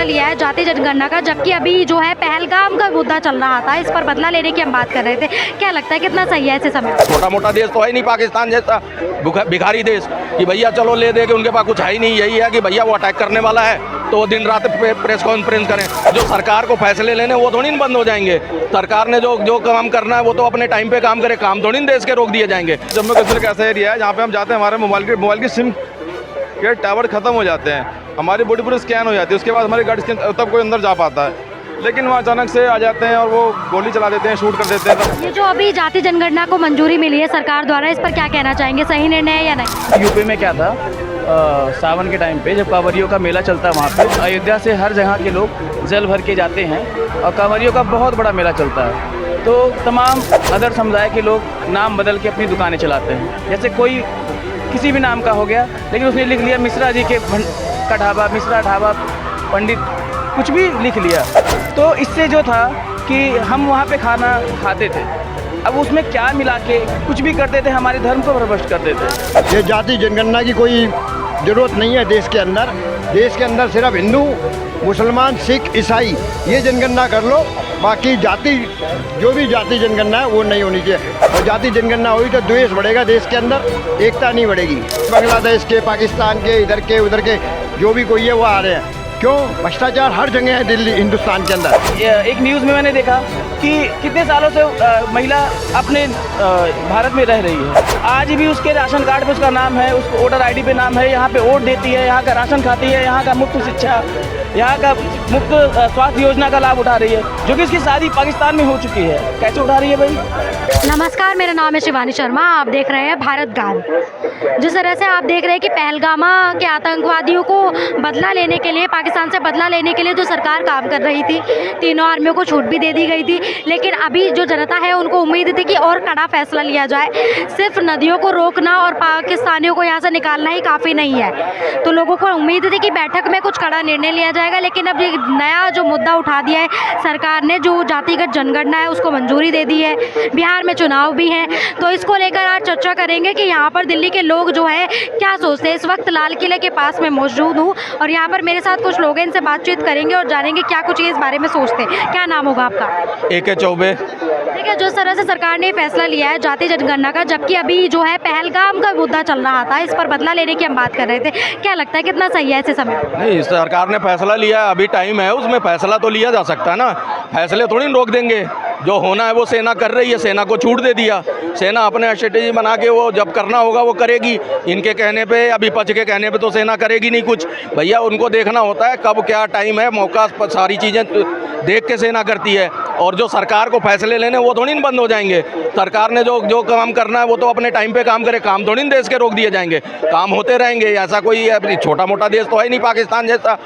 लिया है जाति जनगणना का, जबकि अभी जो है पहलगाम का मुद्दा चल रहा था, इस पर बदला लेने की हम बात कर रहे थे। क्या लगता है कितना सही है ऐसे समय? छोटा मोटा देश तो है नहीं पाकिस्तान जैसा भिखारी देश कि भैया चलो ले दे के, उनके पास कुछ है ही नहीं। यही है कि भैया वो अटैक करने वाला है तो दिन रात प्रेस कॉन्फ्रेंस करें। जो सरकार को फैसले लेने वो थोड़ी बंद हो जाएंगे। सरकार ने जो काम करना है वो तो अपने टाइम पे काम करे, काम थोड़ी देश के रोक दिए जाएंगे। जम्मू कश्मीर का ऐसा एरिया है जहाँ पे हम जाते हैं, हमारे मोबाइल की सिम के टावर खत्म हो जाते हैं, हमारी बॉडी पूरी स्कैन हो जाती है, उसके बाद हमारी गाड़ी तब कोई अंदर जा पाता है। लेकिन वहाँ अचानक से आ जाते हैं और वो गोली चला देते हैं, शूट कर देते हैं। ये जो अभी जाति जनगणना को मंजूरी मिली है सरकार द्वारा, इस पर क्या कहना चाहेंगे? सही निर्णय है या नहीं? यूपी में क्या था, सावन के टाइम पे जब कांवरियों का मेला चलता है, वहाँ पे अयोध्या से हर जगह के लोग जल भर के जाते हैं और कांवरियों का बहुत बड़ा मेला चलता है। तो तमाम अदर समुदाय के लोग नाम बदल के अपनी दुकानें चलाते हैं। जैसे कोई किसी भी नाम का हो गया, लेकिन उसने लिख लिया मिश्रा जी के का ढाबा, मिश्रा ढाबा, पंडित, कुछ भी लिख लिया। तो इससे जो था कि हम वहाँ पे खाना खाते थे, अब उसमें क्या मिला के कुछ भी करते थे, हमारे धर्म को भ्रष्ट कर देते। ये जाति जनगणना की कोई ज़रूरत नहीं है देश के अंदर। देश के अंदर सिर्फ हिंदू, मुसलमान, सिख, ईसाई ये जनगणना कर लो। बाकी जाति जो भी जाति जनगणना है वो नहीं होनी चाहिए। और जाति जनगणना हुई तो द्वेष बढ़ेगा देश के अंदर, एकता नहीं बढ़ेगी। बांग्लादेश के, पाकिस्तान के, इधर के उधर के जो भी कोई है वो आ रहे हैं। क्यों? भ्रष्टाचार हर जगह है दिल्ली हिंदुस्तान के अंदर। एक न्यूज़ में मैंने देखा कि कितने सालों से महिला अपने भारत में रह रही है, आज भी उसके राशन कार्ड पे उसका नाम है, उसको वोटर आईडी पे नाम है, यहाँ पे वोट देती है, यहाँ का राशन खाती है, यहाँ का मुफ्त शिक्षा, यहाँ का मुफ्त स्वास्थ्य योजना का लाभ उठा रही है, जो कि उसकी शादी पाकिस्तान में हो चुकी है। कैसे उठा रही है भाई? नमस्कार, मेरा नाम है शिवानी शर्मा। आप देख रहे हैं भारत गान। जिस तरह से आप देख रहे हैं कि पहलगामा के आतंकवादियों को बदला लेने के लिए, पाकिस्तान से बदला लेने के लिए जो सरकार काम कर रही थी, तीनों आर्मियों को छूट भी दे दी गई थी, लेकिन अभी जो जनता है उनको उम्मीद थी कि और कड़ा फैसला लिया जाए। सिर्फ नदियों को रोकना और पाकिस्तानियों को यहाँ से निकालना ही काफ़ी नहीं है। तो लोगों को उम्मीद थी कि बैठक में कुछ कड़ा निर्णय लिया जाएगा, लेकिन अब ये नया जो मुद्दा उठा दिया है सरकार ने, जो जातिगत जनगणना है उसको मंजूरी दे दी है। बिहार में चुनाव भी हैं, तो इसको लेकर आज चर्चा करेंगे कि यहाँ पर दिल्ली के लोग जो है क्या सोचते हैं। इस वक्त लाल किले के पास में मौजूद हूँ और यहाँ पर मेरे साथ कुछ लोग हैं, इनसे बातचीत करेंगे और जानेंगे क्या कुछ ये इस बारे में सोचते हैं। क्या नाम होगा आपका? AK चौबे। ठीक है, जिस तरह से सरकार ने फैसला लिया है जाति जनगणना का, जबकि अभी जो है पहलगाम का मुद्दा चल रहा था, इस पर बदला लेने की हम बात कर रहे थे। क्या लगता है कितना सही है ऐसे समय? नहीं, सरकार ने फैसला लिया है, अभी टाइम है, उसमें फैसला तो लिया जा सकता है ना। फैसले थोड़ी रोक देंगे। जो होना है वो सेना कर रही है, सेना को छूट दे दिया। सेना अपने स्ट्रेटेजी बना के वो जब करना होगा वो करेगी। इनके कहने पे या विपक्ष के कहने पे तो सेना करेगी नहीं कुछ। भैया उनको देखना होता है कब क्या टाइम है, मौका, सारी चीज़ें देख के सेना करती है। और जो सरकार को फैसले लेने वो थोड़ी बंद हो जाएंगे। सरकार ने जो काम करना है वो तो अपने टाइम पे काम करे, काम थोड़ी देश के रोक दिए जाएंगे। काम होते रहेंगे। ऐसा कोई छोटा मोटा देश तो है नहीं पाकिस्तान जैसा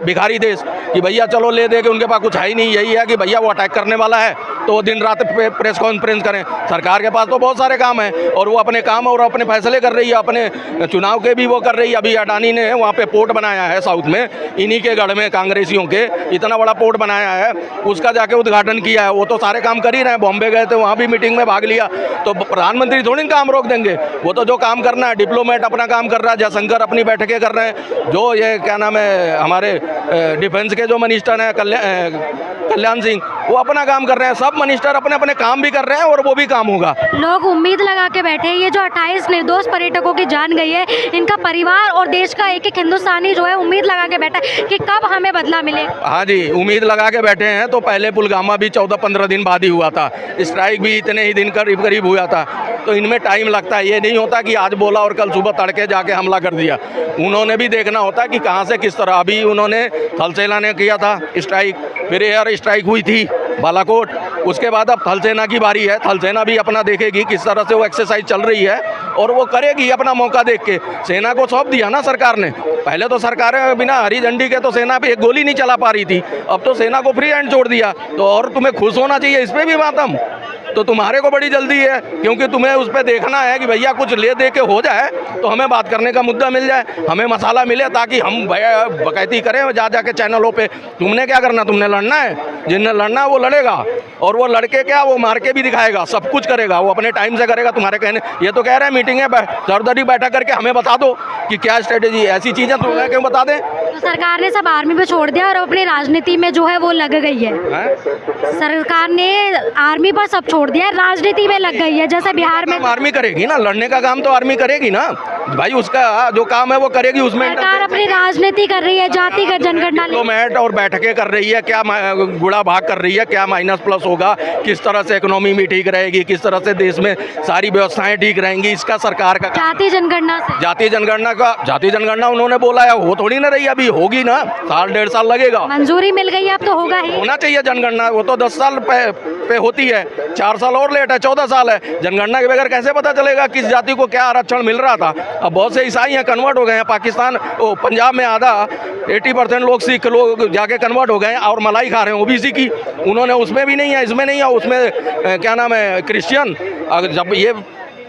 भिखारी देश कि भैया चलो ले दे के, उनके पास कुछ है ही नहीं। यही है कि भैया वो अटैक करने वाला है तो दिन रात प्रेस कॉन्फ्रेंस करें। सरकार के पास तो बहुत सारे काम हैं और वो अपने काम और अपने फैसले कर रही है, अपने चुनाव के भी वो कर रही है। अभी अडानी ने वहाँ पे पोर्ट बनाया है साउथ में, इन्हीं के गढ़ में, कांग्रेसियों के इतना बड़ा पोर्ट बनाया है, उसका जाके उद्घाटन किया है। वो तो सारे काम कर ही रहे हैं। बॉम्बे गए थे, वहाँ भी मीटिंग में भाग लिया। तो प्रधानमंत्री थोड़ी काम रोक देंगे। वो तो जो काम करना है, डिप्लोमेट अपना काम कर रहा है, जयशंकर अपनी बैठकें कर रहे हैं। जो ये क्या नाम है, हमारे डिफेंस के जो मिनिस्टर हैं कल्याण सिंह, वो अपना काम कर रहे हैं। सब मिनिस्टर अपने अपने काम भी कर रहे हैं और वो भी काम होगा। लोग उम्मीद लगा के बैठे हैं। ये जो 28 निर्दोष पर्यटकों की जान गई है, इनका परिवार और देश का एक एक हिंदुस्तानी जो है उम्मीद लगा के बैठा है कि कब हमें बदला मिले। हाँ जी, उम्मीद लगा के बैठे हैं। तो पहले पुलवामा भी 14-15 दिन बाद ही हुआ था, स्ट्राइक भी इतने ही दिन करीब हुआ था। तो इनमें टाइम लगता है। ये नहीं होता कि आज बोला और कल सुबह तड़के जाके हमला कर दिया। उन्होंने भी देखना होता कि कहाँ से किस तरह। अभी उन्होंने थल सेना ने किया था स्ट्राइक, फिर एयर स्ट्राइक हुई थी बालाकोट, उसके बाद अब थल सेना की बारी है। थल सेना भी अपना देखेगी किस तरह से वो एक्सरसाइज चल रही है और वो करेगी अपना मौका देख के। सेना को सौंप दिया ना सरकार ने। पहले तो सरकारें बिना हरी झंडी के तो सेना पे एक गोली नहीं चला पा रही थी, अब तो सेना को फ्री हैंड छोड़ दिया। तो और तुम्हें खुश होना चाहिए इस पर भी मातम। तो तुम्हारे को बड़ी जल्दी है क्योंकि तुम्हें उस पर देखना है कि भैया कुछ ले दे के हो जाए तो हमें बात करने का मुद्दा मिल जाए, हमें मसाला मिले ताकि हम बकैती करें जा के चैनलों पे। तुमने क्या करना, तुमने लड़ना है। जिन्हें लड़ना है वो लड़ेगा और वो लड़के क्या वो मार के भी दिखाएगा, सब कुछ करेगा, वो अपने टाइम से करेगा। तुम्हारे कहने ये तो कह रहे हैं मीटिंग है, सरदरी बैठक करके हमें बता दो कि क्या स्ट्रेटेजी। ऐसी चीज़ें तुम्हें क्यों बता दें। तो सरकार ने सब आर्मी पे छोड़ दिया और अपनी राजनीति में जो है वो लग गई है। सरकार ने आर्मी पर सब छोड़ दिया, राजनीति में लग गई है। जैसे बिहार में आर्मी करेगी ना, लड़ने का काम तो आर्मी करेगी ना भाई, उसका जो काम है वो करेगी। उसमें सरकार अपनी राजनीति कर रही है, जातिगत जनगणना डिप्लोमेट और बैठकें कर रही है, क्या गुड़ा भाग कर रही है, क्या माइनस प्लस होगा, किस तरह से इकोनॉमी भी ठीक रहेगी, किस तरह से देश में सारी व्यवस्थाएं ठीक रहेंगी, इसका सरकार का जाति जनगणना से। जाति जनगणना उन्होंने बोला है, वो थोड़ी ना रही, अभी होगी ना, साल 1.5 साल लगेगा। मंजूरी मिल गई अब तो होगा ही। होना चाहिए जनगणना, वो तो 10 साल पे होती है, 4 साल और लेट है, 14 साल है। जनगणना के बगैर कैसे पता चलेगा किस जाति को क्या आरक्षण मिल रहा था। अब बहुत से ईसाई हैं, कन्वर्ट हो गए हैं, पाकिस्तान पंजाब में आधा 80% लोग सिख लोग जाके कन्वर्ट हो गए हैं और मलाई खा रहे हैं ओबीसी की। उन्होंने उसमें भी नहीं है, इसमें नहीं है, उसमें क्या नाम है क्रिश्चियन। अगर जब ये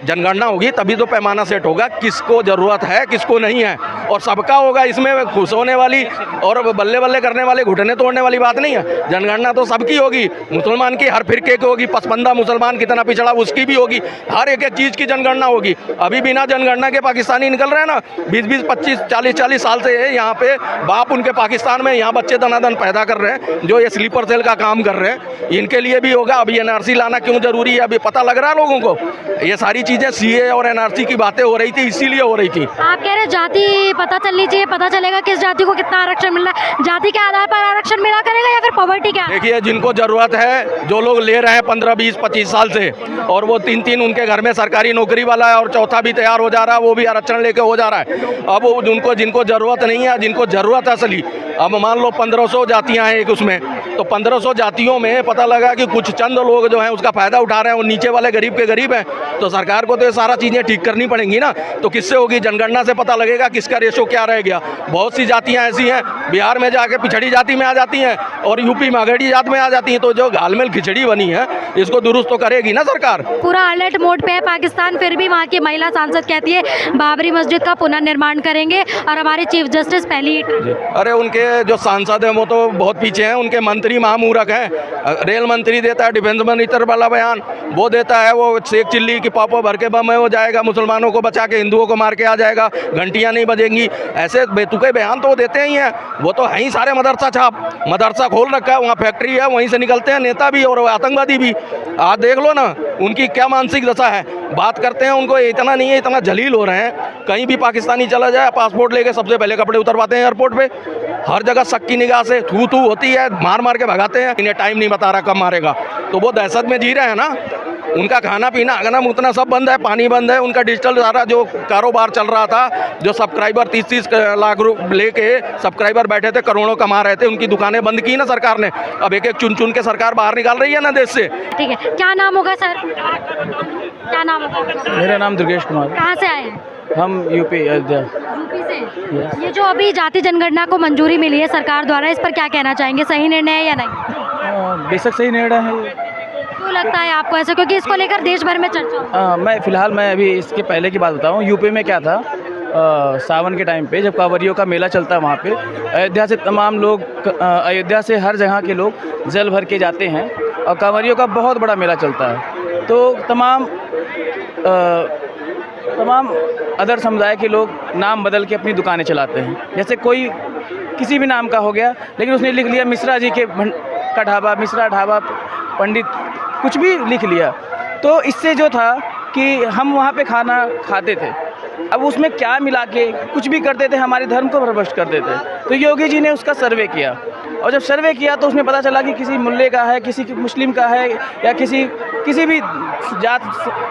जनगणना होगी तभी तो पैमाना सेट होगा, किसको ज़रूरत है किसको नहीं है, और सबका होगा। इसमें खुश होने वाली और बल्ले बल्ले करने वाले, घुटने तोड़ने वाली बात नहीं है। जनगणना तो सबकी होगी, मुसलमान की हर फिरके की होगी, पसमंदा मुसलमान कितना पिछड़ा उसकी भी होगी, हर एक चीज़ की जनगणना होगी। अभी बिना जनगणना के पाकिस्तानी निकल रहे हैं ना, 20-20, 25, 40-40 साल से यहाँ पे बाप उनके पाकिस्तान में, यहाँ बच्चे दनादन पैदा कर रहे हैं जो ये स्लीपर सेल का काम कर रहे हैं। इनके लिए भी होगा। अभी NRC लाना क्यों जरूरी है, अभी पता लग रहा है लोगों को। ये सारी चीज़ें CA और NRC की बातें हो रही थी, इसीलिए हो रही थी। आप कह रहे जाति पता चलनी चाहिए, पता चलेगा किस जाति को कितना आरक्षण मिल रहा है। जाति के आधार पर आरक्षण मिला करेगा या फिर पॉवर्टी क्या? देखिए, जिनको जरूरत है, जो लोग ले रहे हैं 15, 20, 25 साल से, और वो 3-3 उनके घर में सरकारी नौकरी वाला है और चौथा भी तैयार हो जा रहा है, वो भी आरक्षण लेके हो जा रहा है। अब उनको जिनको जरूरत नहीं है, जिनको जरूरत है असली, अब मान लो 1500 जातियां हैं एक उसमें, तो 1500 जातियों में पता लगा कि कुछ चंद लोग जो हैं उसका फायदा उठा रहे हैं, और नीचे वाले गरीब के गरीब हैं। तो सरकार को तो ये सारा चीज़ें ठीक करनी पड़ेंगी ना। तो किससे होगी? जनगणना से पता लगेगा किसका रेशो क्या रह गया। बहुत सी जातियां ऐसी हैं बिहार में जाके पिछड़ी जाति में आ जाती हैं और यूपी में अगड़ी जात में आ जाती हैं। तो जो घालमेल खिचड़ी बनी है इसको दुरुस्त तो करेगी ना सरकार। पूरा अलर्ट मोड पे है पाकिस्तान, फिर भी वहाँ की महिला सांसद कहती है बाबरी मस्जिद का पुनर्निर्माण करेंगे और हमारे चीफ जस्टिस पहली। अरे उनके जो सांसद हैं वो तो बहुत पीछे हैं, उनके मंत्री महामूर्ख हैं। रेल मंत्री देता है डिफेंस मिनिस्टर वाला बयान, वो देता है वो शेख चिल्ली की पापा भर के बम है, वो जाएगा मुसलमानों को बचा के हिंदुओं को मार के आ जाएगा, घंटियां नहीं बजेंगी। ऐसे बेतुके बयान तो वो देते ही हैं। वो तो है ही सारे मदरसा छाप, मदरसा खोल रखा है, वहाँ फैक्ट्री है, वहीं से निकलते हैं नेता भी और आतंकवादी भी। आज देख लो ना उनकी क्या मानसिक दशा है। बात करते हैं उनको इतना नहीं है, इतना जलील हो रहे हैं। कहीं भी पाकिस्तानी चला जाए पासपोर्ट लेके सबसे पहले कपड़े उतरवाते हैं एयरपोर्ट पे, हर जगह शक की निगाह से थू थू होती है, मार मार के भगाते हैं। इन्हें टाइम नहीं बता रहा कब मारेगा, तो वो दहशत में जी रहे हैं ना। उनका खाना पीना अगना उतना सब बंद है, पानी बंद है, उनका डिजिटल सारा जो कारोबार चल रहा था, जो सब्सक्राइबर 30-30 लाख लेके सब्सक्राइबर बैठे थे, करोड़ों कमा रहे थे, उनकी दुकानें बंद की ना सरकार ने। अब एक एक चुन चुन के सरकार बाहर निकाल रही है ना देश से। ठीक है, क्या नाम होगा सर? क्या नाम होगा? मेरा नाम दुर्गेश कुमार। कहाँ से आए हैं? हम यूपी अयोध्या। यूपी से। ये जो अभी जाति जनगणना को मंजूरी मिली है सरकार द्वारा, इस पर क्या कहना चाहेंगे? सही निर्णय है या नहीं? बेशक सही निर्णय है। क्यों लगता है आपको ऐसा? क्योंकि इसको लेकर देश भर में चर्चा। मैं अभी इसके पहले की बात बताऊँ। यूपी में क्या था, सावन के टाइम पे जब कांवरियों का मेला चलता है, वहाँ पे अयोध्या से तमाम लोग, अयोध्या से हर जगह के लोग जल भर के जाते हैं और कांवरियों का बहुत बड़ा मेला चलता है। तो तमाम अदर समुदाय के लोग नाम बदल के अपनी दुकानें चलाते हैं। जैसे कोई किसी भी नाम का हो गया, लेकिन उसने लिख लिया मिश्रा जी का ढाबा, मिश्रा ढाबा, पंडित, कुछ भी लिख लिया। तो इससे जो था कि हम वहाँ पे खाना खाते थे, अब उसमें क्या मिला के कुछ भी करते थे, हमारे धर्म को भ्रष्ट करते थे। तो योगी जी ने उसका सर्वे किया, और जब सर्वे किया तो उसमें पता चला कि किसी मुल्ले का है, किसी मुस्लिम का है, या किसी भी जात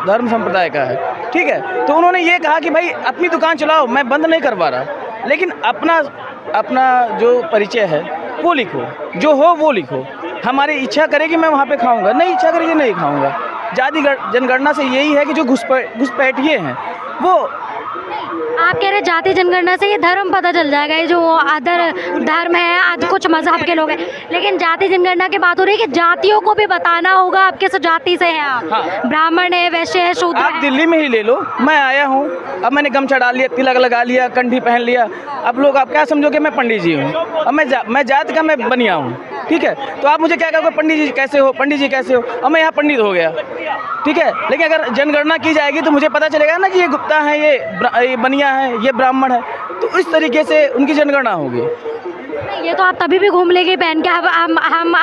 धर्म संप्रदाय का है। ठीक है, तो उन्होंने ये कहा कि भाई अपनी दुकान चलाओ, मैं बंद नहीं करवा रहा, लेकिन अपना जो परिचय है वो लिखो, जो हो वो लिखो। हमारी इच्छा करेगी मैं वहाँ पे खाऊंगा, नहीं इच्छा करेगी नहीं खाऊंगा। जाति जनगणना से यही है कि जो घुसपैठिए हैं वो। आप कह रहे जाति जनगणना से ये धर्म पता चल जाएगा, ये जो अदर धर्म है, कुछ मजहब के लोग हैं, लेकिन जाति जनगणना की बात हो रही है कि जातियों को भी बताना होगा आप किस जाति से हैं। आप हाँ। ब्राह्मण है, वैश्य है, शूद्र आप है। दिल्ली में ही ले लो, मैं आया हूँ, अब मैंने गमछा डाल लिया, तिलक लगा लिया, कंठी पहन लिया, अब लोग आप क्या समझोगे मैं पंडित जी हूँ, अब मैं जात का मैं बनिया हूँ। ठीक है, तो आप मुझे क्या कहोगे पंडित जी कैसे हो, पंडित जी कैसे हो, अब मैं यहाँ पंडित हो गया। ठीक है, लेकिन अगर जनगणना की जाएगी तो मुझे पता चलेगा ना कि ये गुप्ता है, ये बनिया है, ये ब्राह्मण है। तो इस तरीके से उनकी जनगणना होगी। नहीं, ये तो आप तभी भी घूम लेंगे पहन के, हम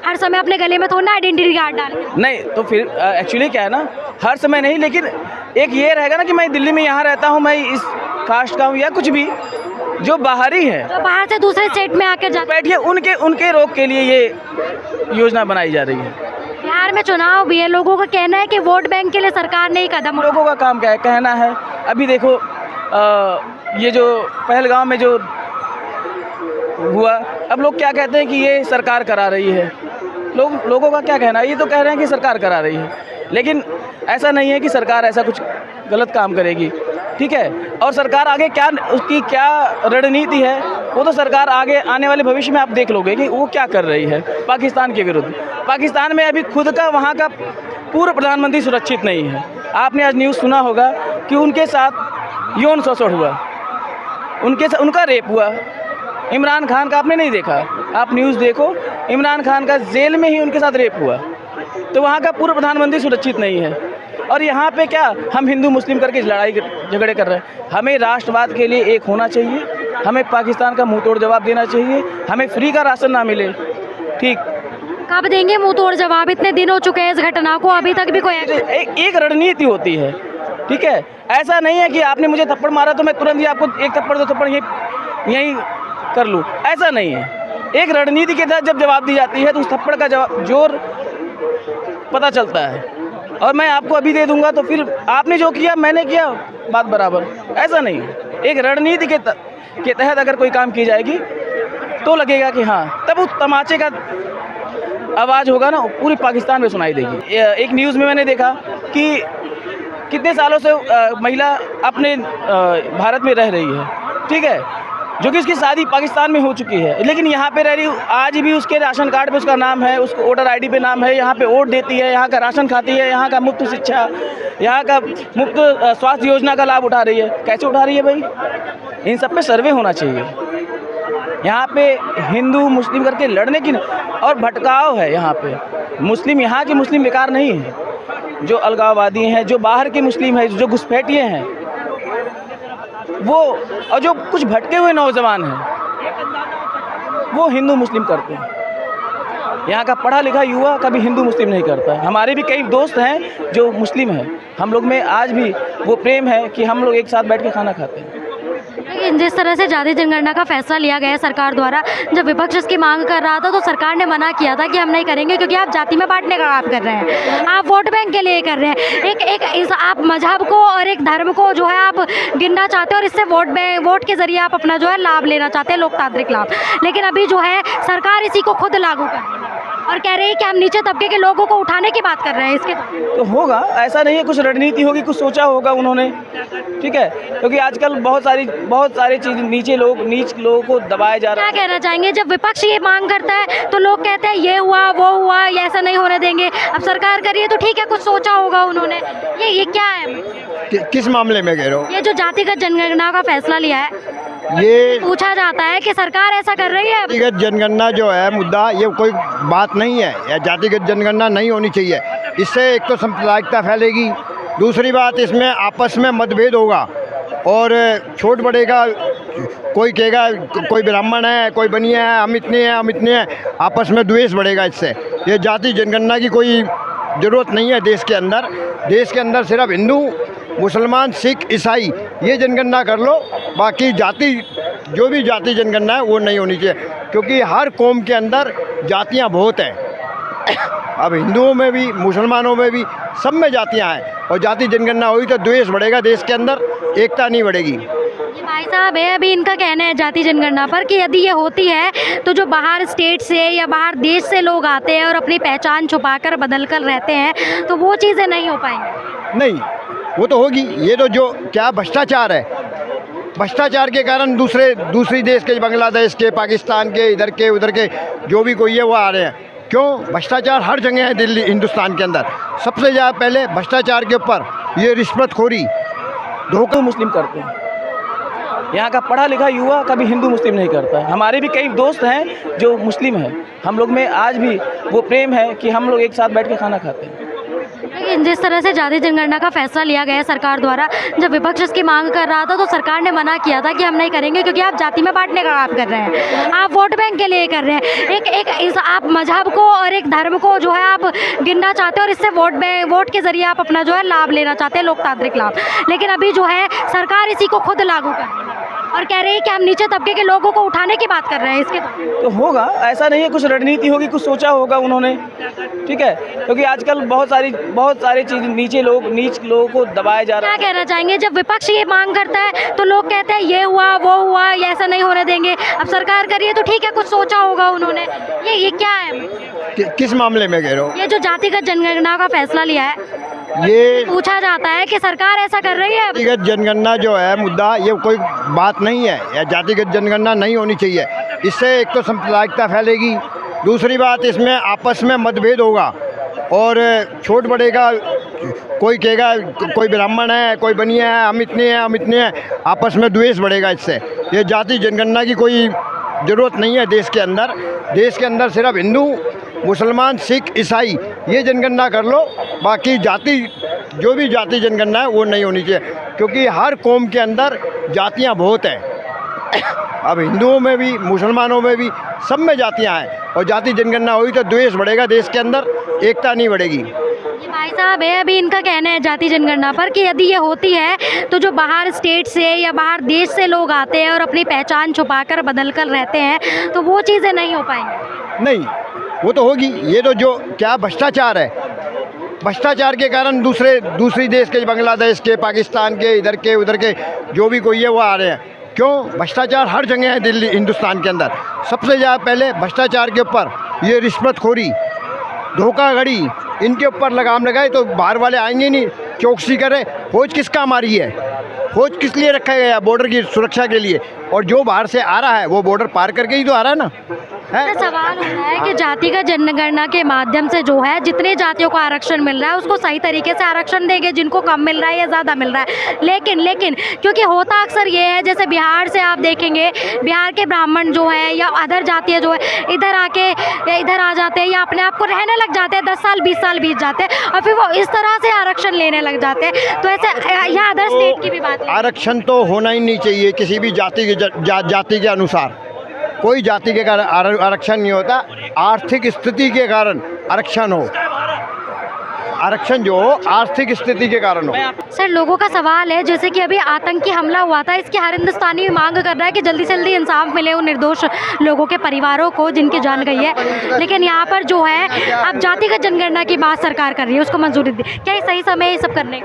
हर समय अपने गले में थोड़ा ना आइडेंटिटी कार्ड डालेंगे। नहीं तो फिर एक्चुअली क्या है ना, हर समय नहीं, लेकिन एक ये रहेगा ना कि मैं दिल्ली में यहाँ रहता हूँ, मैं इस कास्ट का हूँ या कुछ भी, जो बाहरी है, जो बाहर से दूसरे स्टेट में आकर जाते बैठिए, उनके रोक के लिए ये योजना बनाई जा रही है। बिहार में चुनाव भी है, लोगों का कहना है कि वोट बैंक के लिए सरकार ने ही कदम उठाया। लोगों का काम क्या है, कहना है। अभी देखो ये जो पहलगाम में जो हुआ, अब लोग क्या कहते हैं कि ये सरकार करा रही है। लोगों का क्या कहना है, ये तो कह रहे हैं कि सरकार करा रही है, लेकिन ऐसा नहीं है कि सरकार ऐसा कुछ गलत काम करेगी, ठीक है। और सरकार आगे क्या, उसकी क्या रणनीति है, वो तो सरकार आगे आने वाले भविष्य में आप देख लोगे कि वो क्या कर रही है पाकिस्तान के विरुद्ध। पाकिस्तान में अभी खुद का, वहाँ का पूर्व प्रधानमंत्री सुरक्षित नहीं है। आपने आज न्यूज़ सुना होगा कि उनके साथ यौन शोषण हुआ, उनका रेप हुआ। इमरान खान का आपने नहीं देखा, आप न्यूज़ देखो, इमरान खान का जेल में ही उनके साथ रेप हुआ। तो वहाँ का पूर्व प्रधानमंत्री सुरक्षित नहीं है। और यहाँ पे क्या, हम हिंदू मुस्लिम करके लड़ाई झगड़े कर रहे हैं। हमें राष्ट्रवाद के लिए एक होना चाहिए, हमें पाकिस्तान का मुंह तोड़ जवाब देना चाहिए, हमें फ्री का राशन ना मिले, ठीक। कब देंगे मुंह तोड़ जवाब? इतने दिन हो चुके हैं इस घटना को, अभी तक भी कोई एक रणनीति होती है, ठीक है। ऐसा नहीं है कि आपने मुझे थप्पड़ मारा तो मैं तुरंत ही आपको एक थप्पड़ दो थप्पड़ यही कर लूँ, ऐसा नहीं है। एक रणनीति के तहत जब जवाब दी जाती है तो उस थप्पड़ का जवाब जोर पता चलता है। और मैं आपको अभी दे दूंगा तो फिर आपने जो किया मैंने किया, बात बराबर, ऐसा नहीं है। एक रणनीति के तहत अगर कोई काम की जाएगी तो लगेगा कि हाँ, तब उस तमाचे का आवाज़ होगा ना, पूरी पाकिस्तान में सुनाई देगी। एक न्यूज़ में मैंने देखा कि कितने सालों से महिला अपने भारत में रह रही है, ठीक है, जो कि उसकी शादी पाकिस्तान में हो चुकी है, लेकिन यहाँ पे रह रही, आज भी उसके राशन कार्ड पे उसका नाम है, उसको वोटर आईडी पे नाम है, यहाँ पे वोट देती है, यहाँ का राशन खाती है, यहाँ का मुफ्त शिक्षा, यहाँ का मुफ्त स्वास्थ्य योजना का लाभ उठा रही है। कैसे उठा रही है भाई? इन सब पे सर्वे होना चाहिए। यहाँ पे हिंदू मुस्लिम करके लड़ने की और भटकाव है यहाँ पे। मुस्लिम, यहाँ के मुस्लिम बेकार नहीं है, जो अलगाववादी हैं, जो बाहर के मुस्लिम हैं, जो घुसपैठिए हैं वो, और जो कुछ भटके हुए नौजवान हैं वो हिंदू मुस्लिम करते हैं। यहाँ का पढ़ा लिखा युवा कभी हिंदू मुस्लिम नहीं करता। हमारे भी कई दोस्त हैं जो मुस्लिम हैं, हम लोग में आज भी वो प्रेम है कि हम लोग एक साथ बैठ के खाना खाते हैं। लेकिन जिस तरह से जाति जनगणना का फैसला लिया गया है सरकार द्वारा, जब विपक्ष इसकी मांग कर रहा था तो सरकार ने मना किया था कि हम नहीं करेंगे, क्योंकि आप जाति में बांटने का काम कर रहे हैं, आप वोट बैंक के लिए कर रहे हैं। आप मजहब को और एक धर्म को जो है आप गिनना चाहते हैं और इससे वोट के जरिए आप अपना जो है लाभ लेना चाहते हैं, लोकतांत्रिक लाभ। लेकिन अभी जो है सरकार इसी को खुद लागू कर रही है और कह रही है कि हम नीचे तबके के लोगों को उठाने की बात कर रहे हैं। इसके तो होगा, ऐसा नहीं है, कुछ रणनीति होगी, कुछ सोचा होगा उन्होंने, ठीक है, क्योंकि आजकल बहुत सारी चीज़ नीच लोगों को दबाया जा रहा है। क्या कहना चाहेंगे, जब विपक्ष ये मांग करता है तो लोग कहते हैं ये हुआ वो हुआ, ये ऐसा नहीं होने देंगे, अब सरकार करिए तो ठीक है, कुछ सोचा होगा उन्होंने। ये क्या है, किस मामले में कह रहे हो? ये जो जातिगत जनगणना का फैसला लिया है, ये पूछा जाता है कि सरकार ऐसा कर रही है। जातिगत जनगणना जो है मुद्दा, ये कोई बात नहीं है, या जातिगत जनगणना नहीं होनी चाहिए। इससे एक तो सांप्रदायिकता फैलेगी, दूसरी बात इसमें आपस में मतभेद होगा और छोट बड़े का, कोई कहेगा कोई ब्राह्मण है, कोई बनिया है, हम इतने हैं, आपस में द्वेष बढ़ेगा इससे। ये जाति जनगणना की कोई ज़रूरत नहीं है देश के अंदर। देश के अंदर सिर्फ हिंदू, मुसलमान, सिख, ईसाई, ये जनगणना कर लो, बाकी जो भी जाति जनगणना है वो नहीं होनी चाहिए, क्योंकि हर कौम के अंदर जातियाँ बहुत हैं। अब हिंदुओं में भी, मुसलमानों में भी, सब में जातियाँ हैं, और जाति जनगणना हुई तो द्वेष बढ़ेगा देश के अंदर, एकता नहीं बढ़ेगी। ये भाई साहब है, अभी इनका कहना है जाति जनगणना पर कि यदि ये होती है तो जो बाहर स्टेट से या बाहर देश से लोग आते हैं और अपनी पहचान छुपाकर बदल कर रहते हैं तो वो चीज़ें नहीं हो पाएंगी। नहीं, वो तो होगी। ये तो जो क्या भ्रष्टाचार है, भ्रष्टाचार के कारण दूसरी देश के, बांग्लादेश के, पाकिस्तान के, इधर के उधर के जो भी कोई है वो आ रहे हैं। क्यों? भ्रष्टाचार हर जगह है दिल्ली, हिंदुस्तान के अंदर। सबसे ज़्यादा पहले भ्रष्टाचार के ऊपर ये रिश्वतखोरी, धोखा मुस्लिम करते हैं। यहाँ का पढ़ा लिखा युवा कभी हिंदू मुस्लिम नहीं करता। हमारे भी कई दोस्त हैं जो मुस्लिम हैं, हम लोग में आज भी वो प्रेम है कि हम लोग एक साथ बैठ के खाना खाते हैं। लेकिन जिस तरह से जाति जनगणना का फैसला लिया गया है सरकार द्वारा, जब विपक्ष इसकी मांग कर रहा था तो सरकार ने मना किया था कि हम नहीं करेंगे, क्योंकि आप जाति में बांटने का काम कर रहे हैं, आप वोट बैंक के लिए कर रहे हैं। इस आप मजहब को और एक धर्म को जो है आप गिनना चाहते हैं और इससे वोट के जरिए आप अपना जो है लाभ लेना चाहते हैं, लोकतांत्रिक लाभ। लेकिन अभी जो है सरकार इसी को खुद लागू कर रही है और कह रही है कि हम नीचे तबके के लोगों को उठाने की बात कर रहे हैं। इसके तो होगा, ऐसा नहीं है, कुछ रणनीति होगी, कुछ सोचा होगा उन्होंने, ठीक है, क्योंकि आजकल बहुत सारी चीज़ नीच लोगों को दबाया जा रहा है। क्या कहना चाहेंगे, जब विपक्ष ये मांग करता है तो लोग कहते हैं ये हुआ वो हुआ, ये ऐसा नहीं होने देंगे, अब सरकार कर रही है तो ठीक है, कुछ सोचा होगा उन्होंने। ये क्या है, किस मामले में कह रहे हो? ये जो जातिगत जनगणना का फैसला लिया है, ये पूछा जाता है कि सरकार ऐसा कर रही है। जातिगत जनगणना जो है मुद्दा, ये कोई बात नहीं है, या जातिगत जनगणना नहीं होनी चाहिए। इससे एक तो सांप्रदायिकता फैलेगी, दूसरी बात इसमें आपस में मतभेद होगा और छोट बढ़ेगा। कोई कहेगा कोई ब्राह्मण है, कोई बनिया है, हम इतने हैं, आपस में द्वेष बढ़ेगा। इससे ये जाति जनगणना की कोई ज़रूरत नहीं है देश के अंदर। देश के अंदर सिर्फ हिंदू, मुसलमान, सिख, ईसाई ये जनगणना कर लो, बाकी जाति जो भी जाति जनगणना है वो नहीं होनी चाहिए, क्योंकि हर कौम के अंदर जातियां बहुत हैं। अब हिंदुओं में भी, मुसलमानों में भी, सब में जातियां हैं, और जाति जनगणना हुई तो द्वेष बढ़ेगा देश के अंदर, एकता नहीं बढ़ेगी। ये भाई साहब है, अभी इनका कहना है जाति जनगणना पर कि यदि ये होती है तो जो बाहर स्टेट से या बाहर देश से लोग आते हैं और अपनी पहचान छुपाकर बदल कर रहते हैं तो वो चीज़ें नहीं हो पाएंगी। नहीं, वो तो होगी। ये तो जो क्या भ्रष्टाचार है, भ्रष्टाचार के कारण दूसरी देश के, बांग्लादेश के, पाकिस्तान के, इधर के उधर के जो भी कोई है वो आ रहे हैं। क्यों? भ्रष्टाचार हर जगह है दिल्ली हिंदुस्तान के अंदर। सबसे ज़्यादा पहले भ्रष्टाचार के ऊपर ये रिश्वतखोरी, धोखाधड़ी, इनके ऊपर लगाम लगाए तो बाहर वाले आएंगे नहीं। चौकसी करे, फौज किस काम आ रही है? फौज किस लिए रखा गया? बॉर्डर की सुरक्षा के लिए। और जो बाहर से आ रहा है वो बॉर्डर पार करके ही तो आ रहा है ना। तो सवाल होता है कि जातिगत जनगणना के माध्यम से जो है जितने जातियों को आरक्षण मिल रहा है उसको सही तरीके से आरक्षण देंगे, जिनको कम मिल रहा है या ज़्यादा मिल रहा है। लेकिन क्योंकि होता अक्सर ये है, जैसे बिहार से आप देखेंगे, बिहार के ब्राह्मण जो है या अदर जातियाँ जो है इधर आ जाते हैं या अपने आप को रहने लग जाते हैं, 10 साल 20 साल बीत जाते हैं और फिर वो इस तरह से आरक्षण लेने लग जाते हैं। तो ऐसे यहाँ अदर स्टेट की भी बात है। आरक्षण तो होना ही नहीं चाहिए किसी भी जाति के अनुसार। कोई जाति के कारण आरक्षण नहीं होता, आर्थिक स्थिति के कारण आरक्षण हो। आरक्षण जो हो आर्थिक स्थिति के कारण हो। सर, लोगों का सवाल है, जैसे कि अभी आतंकी हमला हुआ था, इसकी हर हिंदुस्तानी मांग कर रहा है कि जल्दी से जल्दी इंसाफ मिले उन निर्दोष लोगों के परिवारों को जिनकी जान गई है। लेकिन यहाँ पर जो है अब जातिगत जनगणना की बात सरकार कर रही है, उसको मंजूरी दी। क्या सही समय ये सब करने?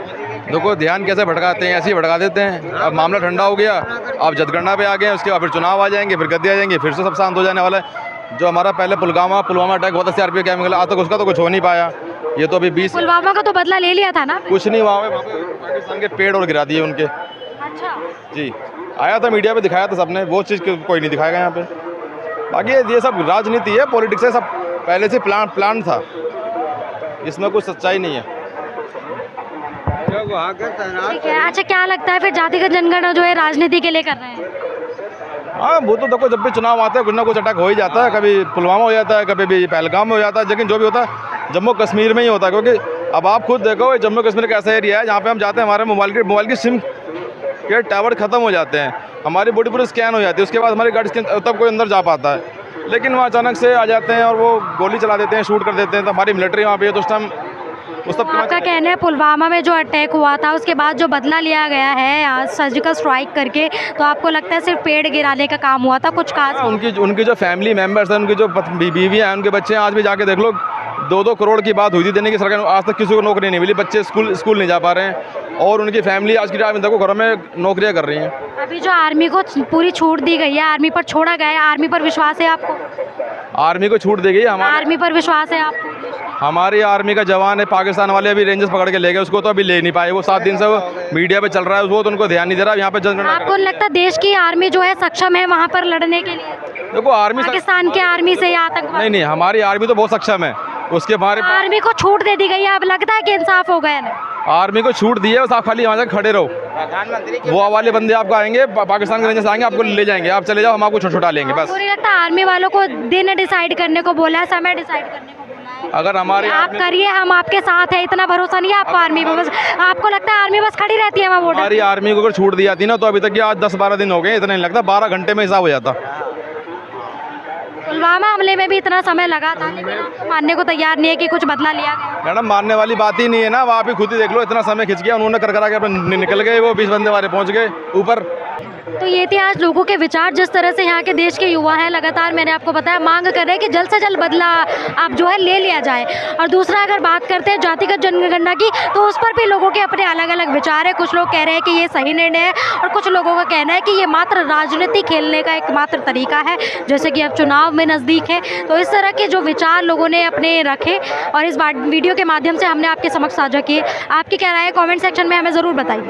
देखो ध्यान कैसे भटकाते हैं, ऐसे ही भटका देते हैं। अब मामला ठंडा हो गया, अब जनगणना पे आ गए, उसके बाद फिर चुनाव आ जाएंगे, फिर गद्दी आ जाएंगे, फिर से सब शांत हो जाने वाला है। जो हमारा पहले पुलवामा अटैक हुआ था, CRPF कैम्प मिला, आज तक उसका तो कुछ हो नहीं पाया। ये तो अभी 20 पुलवामा का तो बदला ले लिया था ना। कुछ नहीं, वहाँ पे पाकिस्तान के पेड़ और गिरा दिए उनके। अच्छा जी, आया था मीडिया पे, दिखाया था सबने, वो चीज़ कोई नहीं दिखाएगा यहाँ पे। बाकी ये सब राजनीति है, पॉलिटिक्स है, सब पहले से प्लान था, इसमें कुछ सच्चाई नहीं है। ठीक है। अच्छा, क्या लगता है फिर जातिगत जनगणना जो है राजनीति के लिए कर रहे हैं? हाँ, वो तो देखो जब भी चुनाव आते हैं कुछ ना कुछ अटैक हो ही जाता है। कभी पुलवामा हो जाता है, कभी भी पहलगाम में हो जाता है, लेकिन जो भी होता है जम्मू कश्मीर में ही होता है। क्योंकि अब आप खुद देखो, जम्मू कश्मीर का ऐसा एरिया है जहाँ पे हम जाते हैं, हमारे मोबाइल की सिम के टावर ख़त्म हो जाते हैं, हमारी बॉडी पूरी स्कैन हो जाती है, उसके बाद हमारी गाड़ी स्कैन, तब कोई अंदर जा पाता है। लेकिन वहाँ अचानक से आ जाते हैं और वो गोली चला देते हैं, शूट कर देते हैं। तो हमारी मिलिट्री वहाँ पे है, तो उस टाइम आपका कहना है पुलवामा में जो अटैक हुआ था उसके बाद जो बदला लिया गया है सर्जिकल स्ट्राइक करके, तो आपको लगता है सिर्फ पेड़ गिराने का काम हुआ था, कुछ खास? उनकी जो फैमिली मेम्बर्स हैं, उनकी जो बीवी हैं, उनके बच्चे हैं, आज भी जाके देख लो, 2-2 करोड़ की बात हुई थी देने की सरकार, आज तक किसी को नौकरी नहीं मिली, बच्चे स्कूल नहीं जा पा रहे हैं, और उनकी फैमिली आज की टाइम देखो घरों में नौकरियां कर रही हैं। अभी जो आर्मी को पूरी छूट दी गई है, आर्मी पर छोड़ा गया है, आर्मी पर विश्वास है आपको? आर्मी को छूट दी गई है, आर्मी पर विश्वास है आपको? हमारी आर्मी का जवान है, पाकिस्तान वाले अभी रेंजर्स पकड़ के ले गए, उसको तो अभी ले नहीं पाए। वो 7 दिन से वो मीडिया पे चल रहा है, वो तो उनको ध्यान नहीं दे रहा। यहाँ पे आपको लगता है देश की आर्मी जो है सक्षम है वहाँ पर लड़ने के लिए? देखो आर्मी पाकिस्तान की आर्मी से या आतंकवाद? नहीं, हमारी आर्मी तो बहुत सक्षम है। उसके बारे में आर्मी को छूट दे दी गई है, अब लगता है कि इंसाफ हो गया ना? आर्मी को छूट दी है, बस आप खाली वहाँ से खड़े रहो, वो वाले बंदे आपको आएंगे, पाकिस्तान के रेंजर्स आएंगे, आपको ले जाएंगे, आप चले जाओ, हम आपको छुड़ा लेंगे बस। मुझे लगता है आर्मी वालों को दिन डिसाइड करने को बोला है, समय डिसाइड करने को बोला है, अगर हमारे आप करिए, हम आपके साथ है, इतना भरोसा नहीं है आपको आर्मी पे, बस आपको लगता है आर्मी बस खड़ी रहती है वहाँ बॉर्डर? हमारी आर्मी को अगर छूट दी जाती ना तो अभी तक ये आज 10-12 दिन हो गए, इतना नहीं लगता, 12 घंटे में हिसाब हो जाता। पुलवामा हमले में भी इतना समय लगा था, लेकिन आप मानने को तैयार नहीं है कि कुछ बदला लिया गया। मैडम मारने वाली बात ही नहीं है ना, वहाँ पे खुद ही देख लो, इतना समय खिंच गया, उन्होंने कर करा के अपने निकल गए, वो 20 बंदे वाले पहुँच गए ऊपर। तो ये थे आज लोगों के विचार, जिस तरह से यहाँ के देश के युवा हैं लगातार मैंने आपको बताया मांग कर रहे हैं कि जल्द से जल्द बदला आप जो है ले लिया जाए। और दूसरा अगर बात करते हैं जातिगत जनगणना की, तो उस पर भी लोगों के अपने अलग अलग विचार है। कुछ लोग कह रहे हैं कि ये सही निर्णय है और कुछ लोगों का कहना है कि ये मात्र राजनीति खेलने का एक मात्र तरीका है, जैसे कि अब चुनाव में नज़दीक है। तो इस तरह के जो विचार लोगों ने अपने रखे और इस वीडियो के माध्यम से हमने आपके समक्ष साझा किए। आपकी क्या राय है, कॉमेंट सेक्शन में हमें ज़रूर बताइए।